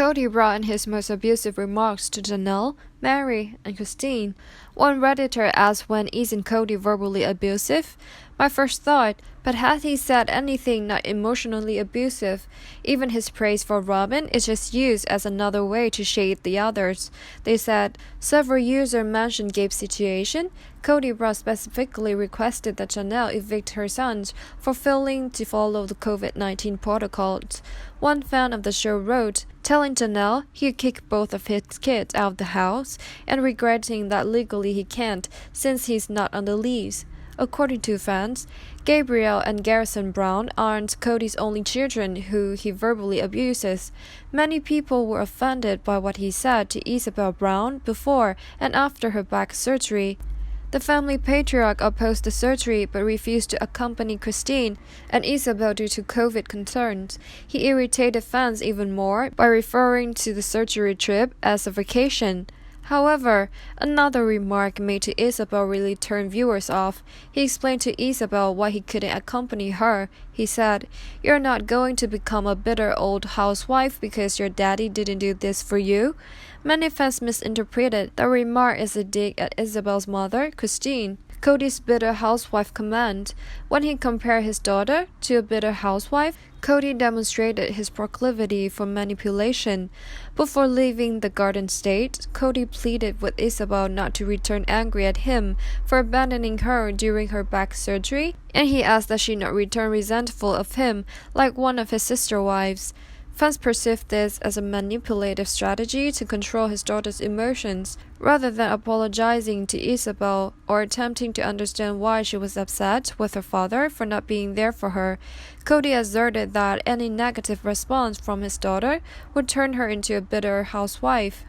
Kody brought in his most abusive remarks to Janelle, Meri, and Christine. One Redditor asked, when isn't Kody verbally abusive? My first thought, but had he said anything not emotionally abusive? Even his praise for Robin is just used as another way to shade the others. They said, several users mentioned Gabe's situation. Kody Brown specifically requested that Janelle evict her sons for failing to follow the COVID-19 protocols. One fan of the show wrote, telling Janelle he'd kick both of his kids out of the house and regretting that legally he can't since he's not on the lease. According to fans, Gabriel and Garrison Brown aren't Kody's only children who he verbally abuses. Many people were offended by what he said to Isabel Brown before and after her back surgery. The family patriarch opposed the surgery but refused to accompany Christine and Isabel due to COVID concerns. He irritated fans even more by referring to the surgery trip as a vacation. However, another remark made to Isabel really turned viewers off. He explained to Isabel why he couldn't accompany her. He said, "You're not going to become a bitter old housewife because your daddy didn't do this for you." Many fans misinterpreted the remark as a dig at Isabel's mother, Christine. Kody's bitter housewife comment. When he compared his daughter to a bitter housewife, Kody demonstrated his proclivity for manipulation. Before leaving the Garden State, Kody pleaded with Isabel not to return angry at him for abandoning her during her back surgery, and he asked that she not return resentful of him like one of his sister wives. Fans perceived this as a manipulative strategy to control his daughter's emotions. Rather than apologizing to Isabel or attempting to understand why she was upset with her father for not being there for her, Kody asserted that any negative response from his daughter would turn her into a bitter housewife.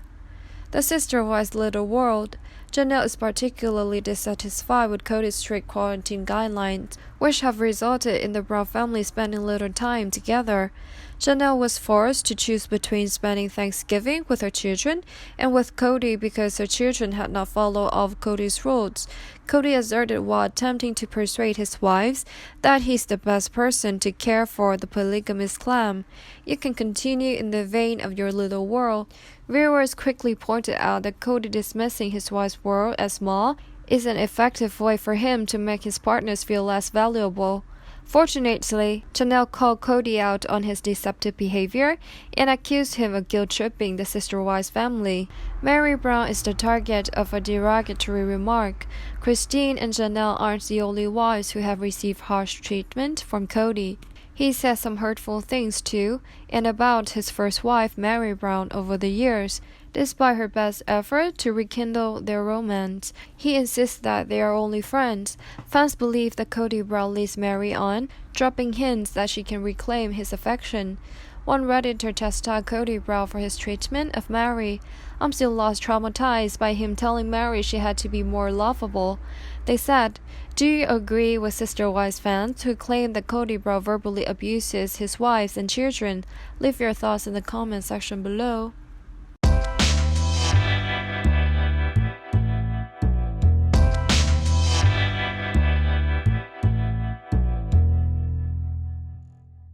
The sister wives' little world. Janelle is particularly dissatisfied with Kody's strict quarantine guidelines, which have resulted in the Brown family spending little time together. Janelle was forced to choose between spending Thanksgiving with her children and with Kody because her children had not followed all of Kody's rules. Kody asserted while attempting to persuade his wives that he's the best person to care for the polygamous clan. You can continue in the vein of your little world. Viewers quickly pointed out that Kody dismissing his wife's world as small is an effective way for him to make his partners feel less valuable. Fortunately, Janelle called Kody out on his deceptive behavior and accused him of guilt-tripping the sister wives' family. Meri Brown is the target of a derogatory remark. Christine and Janelle aren't the only wives who have received harsh treatment from Kody. He said some hurtful things to and about his first wife, Meri Brown, over the years. Despite her best effort to rekindle their romance, he insists that they are only friends. Fans believe that Kody Brown leads Meri on, dropping hints that she can reclaim his affection. One Redditor chastised Kody Brown for his treatment of Meri. "I'm still lost traumatized by him telling Meri she had to be more lovable." They said, "Do you agree with Sister Wives fans who claim that Kody Brown verbally abuses his wives and children? Leave your thoughts in the comment section below."